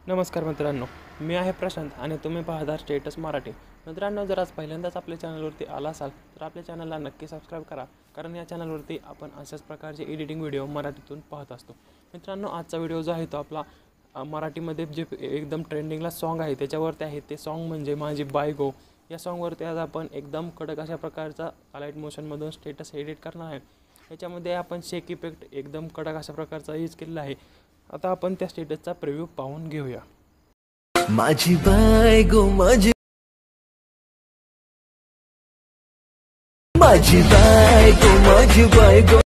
नमस्कार मित्रांनो, मी आहे प्रशांत आणि तुम्ही पाहता स्टेटस मराठी. मित्रांनो, जर आज पहिल्यांदाच आपल्या चॅनलवरती आला असाल तर आपल्या चॅनलला नक्की सबस्क्राईब करा, कारण या चॅनलवरती आपण अशाच प्रकारचे एडिटिंग व्हिडिओ मराठीतून पाहत असतो. मित्रांनो, आजचा व्हिडिओ जो आहे तो आपला मराठीमध्ये जे एकदम ट्रेंडिंगला सॉन्ग आहे त्याच्यावरती आहे. ते सॉन्ग म्हणजे माझी बायको. या सॉन्गवरती आज आपण एकदम कडक अशा प्रकारचा अलाइट मोशनमधून स्टेटस एडिट करणार आहे. याच्यामध्ये आपण शेक इफेक्ट एकदम कडक अशा प्रकारचा यूज केलेला आहे. आता आपण त्या स्टेटसचा प्रिव्ह्यू पाहून घेऊया. माझी बायको माझी माझी बायको माझी बायको.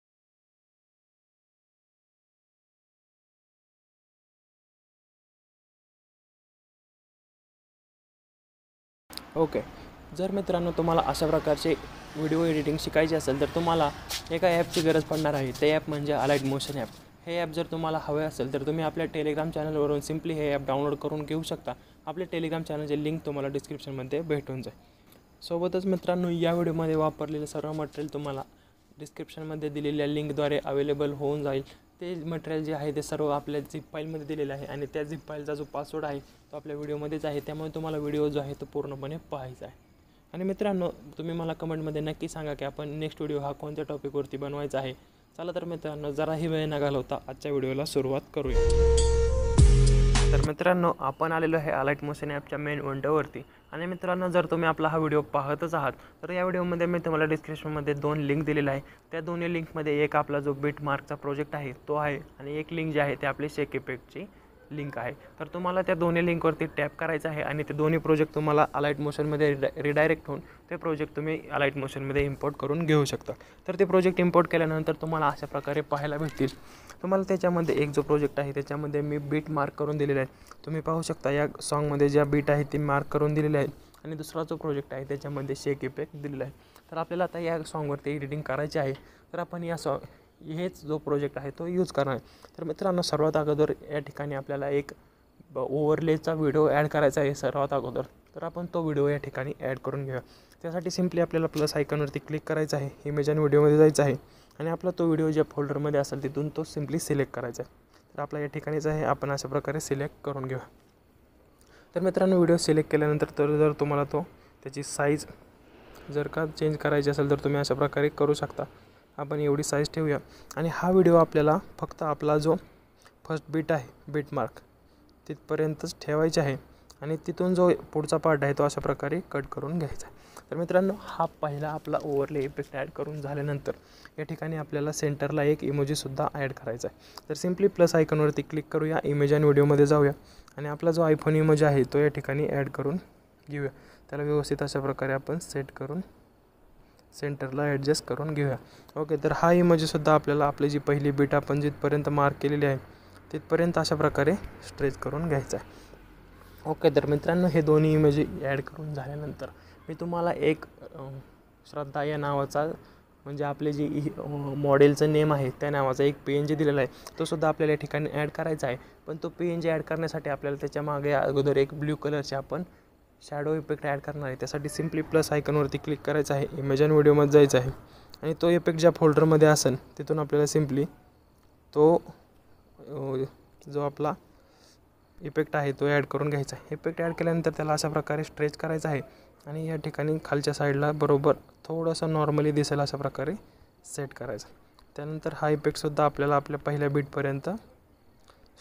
ओके, जर मित्रांनो तुम्हाला अशा प्रकारचे व्हिडिओ एडिटिंग शिकायचे असेल तर तुम्हाला एका ॲपची गरज पडणार आहे. ते ॲप म्हणजे अलाइट मोशन ॲप. हे ॲप जर तुम्हाला हवे असेल तर तुम्ही आपल्या टेलिग्राम चॅनलवरून सिम्पली हे ॲप डाउनलोड करून घेऊ शकता. आपल्या टेलिग्राम चॅनलचे लिंक तुम्हाला डिस्क्रिप्शनमध्ये भेटून जाईल. सोबतच मित्रांनो, या व्हिडिओमध्ये वापरलेलं सर्व मटेरियल तुम्हाला डिस्क्रिप्शनमध्ये दिलेल्या लिंकद्वारे अवेलेबल होऊन जाईल. ते मटेरियल जे आहे ते सर्व आपल्या झिप फाईलमध्ये दिलेलं आहे आणि त्या झिप फाईलचा जो पासवर्ड आहे तो आपल्या व्हिडिओमध्येच आहे. त्यामुळे तुम्हाला व्हिडिओ जो आहे तो पूर्णपणे पाहायचा आहे. आणि मित्रांनो, तुम्ही मला कमेंटमध्ये नक्की सांगा की आपण नेक्स्ट व्हिडिओ हा कोणत्या टॉपिकवरती बनवायचा आहे. चला तर मित्रांनो, जराही वेळ न घालवता आजच्या व्हिडिओला सुरुवात करूया. तर मित्रांनो, आपण आलेलो आहे अलाइट मोशन ॲपच्या मेन विंडोवरती. आणि मित्रांनो, जर तुम्ही आपला हा व्हिडिओ पाहतच आहात तर या व्हिडिओमध्ये मी तुम्हाला डिस्क्रिप्शनमध्ये 2 लिंक दिलेला आहे. त्या दोन्ही लिंकमध्ये एक आपला जो बीट मार्कचा प्रोजेक्ट आहे तो आहे आणि एक लिंक जी आहे ते आपली शेक इफेक्टची लिंक आहे. तर तुम्हाला त्या दोन्ही लिंकवरती टॅप करायचं आहे आणि ते दोन्ही प्रोजेक्ट तुम्हाला अलाइट मोशनमध्ये रिडायरेक्ट होऊन ते प्रोजेक्ट तुम्ही अलाइट मोशनमध्ये इम्पोर्ट करून घेऊ शकता. तर ते प्रोजेक्ट इम्पोर्ट केल्यानंतर तुम्हाला अशा प्रकारे पाहायला भेटतील. तुम्हाला त्याच्यामध्ये एक जो प्रोजेक्ट आहे त्याच्यामध्ये मी बीट मार्क करून दिलेला आहे. तुम्ही पाहू शकता या सॉन्गमध्ये ज्या बीट आहे ती मार्क करून दिलेली आहे आणि दुसरा जो प्रोजेक्ट आहे त्याच्यामध्ये शेक इफेक्ट दिलेला आहे. तर आपल्याला आता या सॉन्गवरती एडिटिंग करायची आहे. तर आपण हेच जो प्रोजेक्ट आहे तो यूज करणार आहे. तर मित्रांनो, सर्वात अगोदर या ठिकाणी आपल्याला एक ओव्हरलेचा व्हिडिओ ॲड करायचा आहे सर्वात अगोदर. तर आपण तो व्हिडिओ या ठिकाणी ॲड करून घेऊया. त्यासाठी सिम्पली आपल्याला प्लस आयकॉनवरती क्लिक करायचं आहे, इमेज आणि व्हिडिओमध्ये जायचं आहे आणि आपला तो व्हिडिओ ज्या फोल्डरमध्ये असेल तिथून तो सिम्पली सिलेक्ट करायचा आहे. तर आपला या ठिकाणीच आहे, आपण अशा प्रकारे सिलेक्ट करून घेऊया. तर मित्रांनो, व्हिडिओ सिलेक्ट केल्यानंतर जर तुम्हाला त्याची साईज जर का चेंज करायची असेल तर तुम्ही अशा प्रकारे करू शकता. आपण एवढी साईज ठेवूया आणि हा व्हिडिओ आपल्याला फक्त आपला जो फर्स्ट बीट आहे बीट मार्क तिथपर्यंतच ठेवायचे आहे आणि तिथून जो पुढचा पार्ट आहे तो अशा प्रकारे कट करून घ्यायचा आहे. तर मित्रांनो, हा पहिला आपला ओव्हरले इफेक्ट ॲड करून झाल्यानंतर या ठिकाणी आपल्याला सेंटरला एक इमोजीसुद्धा ॲड करायचा आहे. तर सिम्पली प्लस आयकॉनवरती क्लिक करूया, इमेज आणि व्हिडिओमध्ये जाऊया आणि आपला जो आयफोन इमोजी आहे तो या ठिकाणी ॲड करून घेऊया. त्याला व्यवस्थित अशा प्रकारे आपण सेट करून सेंटरला ॲडजस्ट करून घेऊया. ओके, तर हा इमोजीसुद्धा आपल्याला आपली जी पहिली बीट आपण जिथपर्यंत मार्क केलेली आहे तिथपर्यंत अशा प्रकारे स्ट्रेच करून घ्यायचा आहे. ओके, तर मित्रांनो, हे दोन्ही इमेजी ॲड करून झाल्यानंतर मी तुम्हाला एक श्रद्धा या नावाचा म्हणजे आपले जी मॉडेलचं नेम आहे त्या नावाचा एक PNG दिलेला आहे. तो सुद्धा आपल्याला या ठिकाणी ॲड करायचा आहे. पण तो PNG ॲड करण्यासाठी आपल्याला त्याच्या मागे अगोदर एक ब्ल्यू कलरचे आपण शॅडो इफेक्ट ॲड करणार आहे. त्यासाठी सिम्पली प्लस आयकॉनवरती क्लिक करायचं आहे, इमेज आणि व्हिडिओमध्ये जायचं आहे आणि तो इफेक्ट ज्या फोल्डरमध्ये असेल तिथून आपल्याला सिम्पली तो जो आपला इफेक्ट आहे तो ॲड करून घ्यायचा आहे. इफेक्ट ॲड केल्यानंतर त्याला अशा प्रकारे स्ट्रेच करायचं आहे आणि या ठिकाणी खालच्या साईडला बरोबर थोडंसं नॉर्मली दिसेल अशा प्रकारे सेट करायचं. त्यानंतर हा इफेक्टसुद्धा आपल्याला आपल्या पहिल्या बीटपर्यंत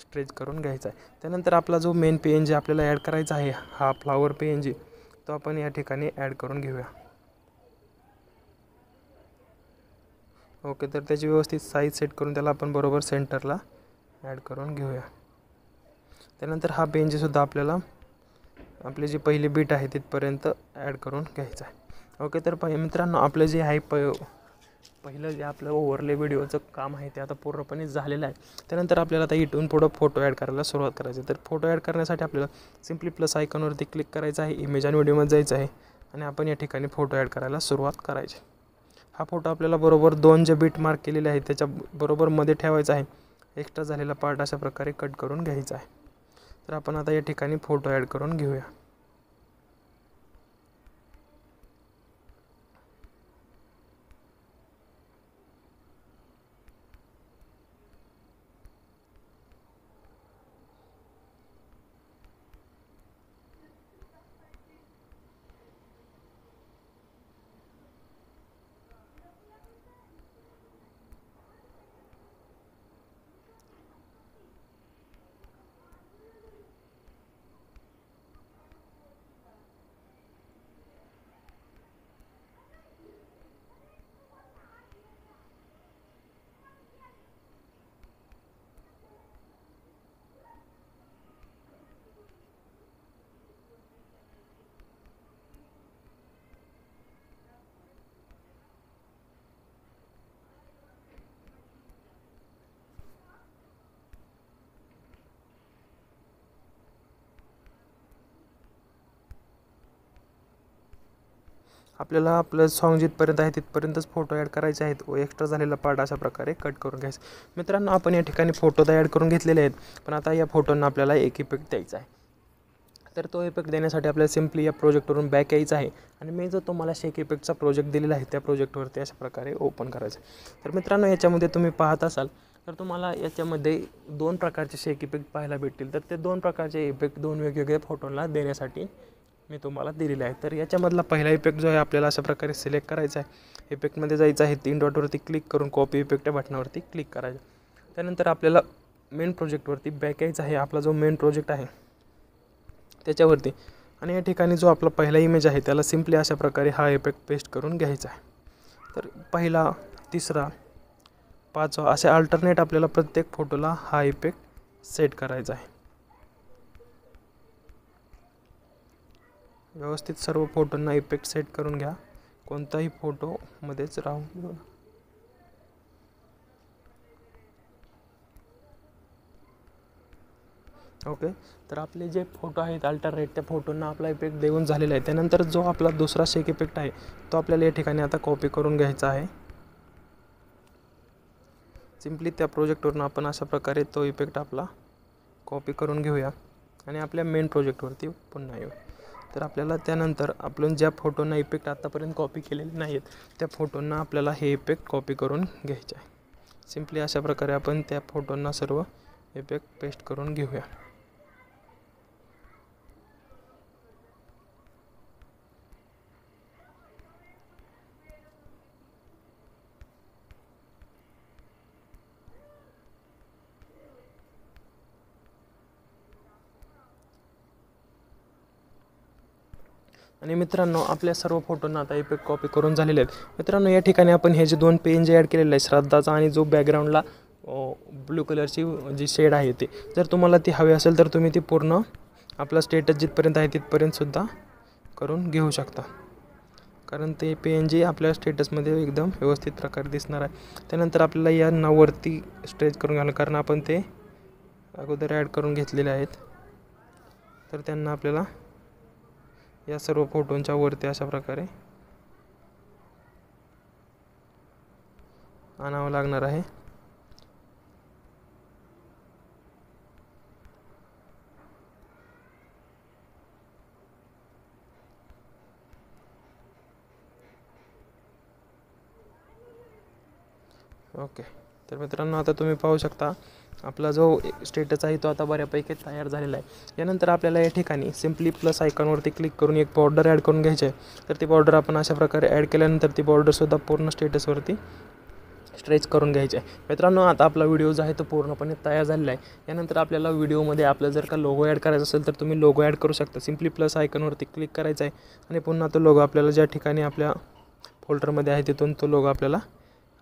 स्ट्रेच करून घ्यायचा आहे. त्यानंतर आपला जो मेन PNG आपल्याला ॲड करायचा आहे हा फ्लावर PNG तो आपण या ठिकाणी ॲड करून घेऊया. ओके, तर त्याची व्यवस्थित साईज सेट करून त्याला आपण बरोबर सेंटरला ॲड करून घेऊया. त्यानंतर हा PNGसुद्धा आपल्याला आपली जी पहिली बीट आहे तिथपर्यंत ॲड करून घ्यायचा आहे. ओके, तर मित्रांनो, आपलं जे आहे पहिलं जे आपलं ओव्हरले व्हिडिओचं काम आहे ते आता पूर्णपणे झालेलं आहे. त्यानंतर आपल्याला आता इथून पुढं फोटो ॲड करायला सुरुवात करायची. तर फोटो ॲड करण्यासाठी आपल्याला सिम्पली प्लस आयकॉनवरती क्लिक करायचं आहे, इमेज आणि व्हिडिओमध्ये जायचं आहे आणि आपण या ठिकाणी फोटो ॲड करायला सुरुवात करायची. हा फोटो आपल्याला बरोबर 2 जे बीट मार्क केलेले आहे त्याच्या बरोबर मध्ये ठेवायचा आहे. एक्स्ट्रा झालेला पार्ट अशा प्रकारे कट करून घ्यायचा आहे. तर आपण आता या ठिकाणी फोटो ॲड करून घेऊया. आपल्याला आपलं सॉन्ग जिथपर्यंत आहे तिथपर्यंतच फोटो ॲड करायचे आहेत व एक्स्ट्रा झालेला पार्ट अशा प्रकारे कट करून घ्यायचा. मित्रांनो, आपण या ठिकाणी फोटो तर ॲड करून घेतलेले आहेत, पण आता या फोटोंना आपल्याला एक इफेक्ट द्यायचा आहे. तर तो इफेक्ट देण्यासाठी आपल्याला सिम्पली या प्रोजेक्टवरून बॅक यायचं आहे आणि मी जो तुम्हाला शेक इफेक्टचा प्रोजेक्ट दिलेला आहे त्या प्रोजेक्टवरती अशा प्रकारे ओपन करायचं. तर मित्रांनो, याच्यामध्ये तुम्ही पाहत असाल तर तुम्हाला याच्यामध्ये 2 प्रकारचे शेक इफेक्ट पाहायला भेटतील. तर ते 2 प्रकारचे इफेक्ट 2 वेगवेगळ्या फोटोला देण्यासाठी मी तुम्हाला दिलेले आहे. तर याच्यामधला पहिला इफेक्ट जो आहे आपल्याला अशा प्रकारे सिलेक्ट करायचा आहे. इफेक्टमध्ये जायचं आहे, 3 डॉटवरती क्लिक करून कॉपी इफेक्ट या बटनावरती क्लिक करायचं. त्यानंतर आपल्याला मेन प्रोजेक्टवरती बॅक यायचं आहे, आपला जो मेन प्रोजेक्ट आहे त्याच्यावरती. आणि या ठिकाणी जो आपला पहिला इमेज आहे त्याला सिम्पली अशा प्रकारे हा इफेक्ट पेस्ट करून घ्यायचा आहे. तर पहिला, तिसरा, 5वा असे अल्टरनेट आपल्याला प्रत्येक फोटोला हा इफेक्ट सेट करायचा आहे. व्यवस्थित सर्व फोटोंना इफेक्ट सेट करून घ्या, कोणताही फोटोमध्येच राहून देऊ नका. ओके, तर आपले जे फोटो आहेत अल्टरनेट त्या फोटोंना आपला इफेक्ट देऊन झालेला आहे. त्यानंतर जो आपला दुसरा शेक इफेक्ट आहे तो आपल्याला या ठिकाणी आता कॉपी करून घ्यायचा आहे. सिम्पली त्या प्रोजेक्टवरून आपण अशा प्रकारे तो इफेक्ट आपला कॉपी करून घेऊया आणि आपल्या मेन प्रोजेक्टवरती पुन्हा येऊ. तर आपल्याला त्यानंतर आपण ज्या फोटोंना इफेक्ट आत्तापर्यंत कॉपी केलेले नाहीत त्या फोटोंना आपल्याला हे इफेक्ट कॉपी करून घ्यायचे आहे. सिम्पली अशा प्रकारे आपण त्या फोटोंना सर्व इफेक्ट पेस्ट करून घेऊया. आणि मित्रांनो, आपल्या सर्व फोटोंना आता इफेक्ट कॉपी करून झालेले आहेत. मित्रांनो, या ठिकाणी आपण हे जे 2 PNG ॲड केलेले आहे, श्रद्धाचा आणि जो बॅकग्राऊंडला ब्लू कलरची जी शेड आहे ते, जर तुम्हाला ती हवी असेल तर तुम्ही ती पूर्ण आपला स्टेटस जिथपर्यंत आहे तिथपर्यंतसुद्धा करून घेऊ शकता, कारण ते PNG आपल्या स्टेटसमध्ये एकदम व्यवस्थित प्रकारे दिसणार आहे. त्यानंतर आपल्याला या नावरती स्ट्रेच करून घ्यायला, कारण आपण ते अगोदर ॲड करून घेतलेले आहेत. तर त्यांना आपल्याला या सर्व फोटोंच्या वरती अशा प्रकारे आणावं लागणार आहे. ओके, तर मित्रांनो, आता तुम्ही पाहू शकता आपला जो स्टेटस आहे तो आता बऱ्यापैकी तयार झालेला आहे. यानंतर आपल्याला या ठिकाणी सिम्पली प्लस आयकॉनवरती क्लिक करून एक बॉर्डर ॲड करून घ्यायची आहे. तर ती बॉर्डर आपण अशा प्रकारे ॲड केल्यानंतर ती बॉर्डरसुद्धा पूर्ण स्टेटसवरती स्ट्रेच करून घ्यायची आहे. मित्रांनो, आता आपला व्हिडिओ जो आहे तो पूर्णपणे तयार झालेला आहे. यानंतर आपल्याला व्हिडिओमध्ये आपलं जर का लोगो ॲड करायचा असेल तर तुम्ही लोगो ॲड करू शकता. सिम्पली प्लस आयकॉनवरती क्लिक करायचं आहे आणि पुन्हा तो लोगो आपल्याला ज्या ठिकाणी आपल्या फोल्डरमध्ये आहे तिथून तो लोगो आपल्याला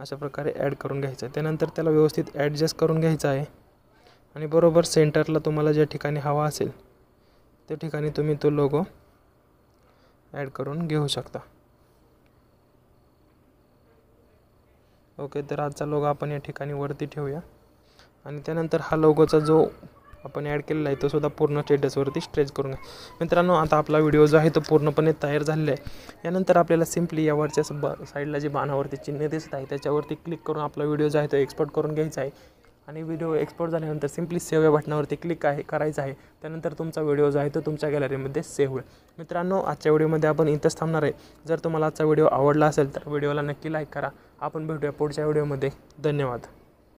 अशा प्रकारे ॲड करून घ्यायचा आहे. त्यानंतर त्याला व्यवस्थित ॲडजस्ट करून घ्यायचं आहे आणि बरोबर सेंटरला तुम्हाला ज्या ठिकाणी हवा असेल त्या ठिकाणी तुम्ही तो लोगो ॲड करून घेऊ शकता. ओके, तर आजचा लोगो आपण या ठिकाणी वरती ठेवूया आणि त्यानंतर हा लोगोचा जो आपण ॲड केलेला आहे तो सुद्धा पूर्ण स्टेटसवरती स्ट्रेच करून घ्या. मित्रांनो, आता आपला व्हिडिओ जो आहे तो पूर्णपणे तयार झालेला आहे. यानंतर आपल्याला सिम्पली यावरच्या साईडला जे बाणावरती चिन्ह दिसत आहे त्याच्यावरती क्लिक करून आपला व्हिडिओ जो आहे तो एक्सपोर्ट करून घ्यायचा आहे आणि व्हिडिओ एक्सपोर्ट झाल्यानंतर सिम्पली सेव्ह या बटनावरती क्लिक करायचं आहे. त्यानंतर तुमचा व्हिडिओ जो आहे तो तुमच्या गॅलरीमध्ये सेव्ह होईल. मित्रांनो, आजच्या व्हिडिओमध्ये आपण इथंच थांबणार आहे. जर तुम्हाला आजचा व्हिडिओ आवडला असेल तर व्हिडिओला नक्की लाईक करा. आपण भेटूया पुढच्या व्हिडिओमध्ये. धन्यवाद.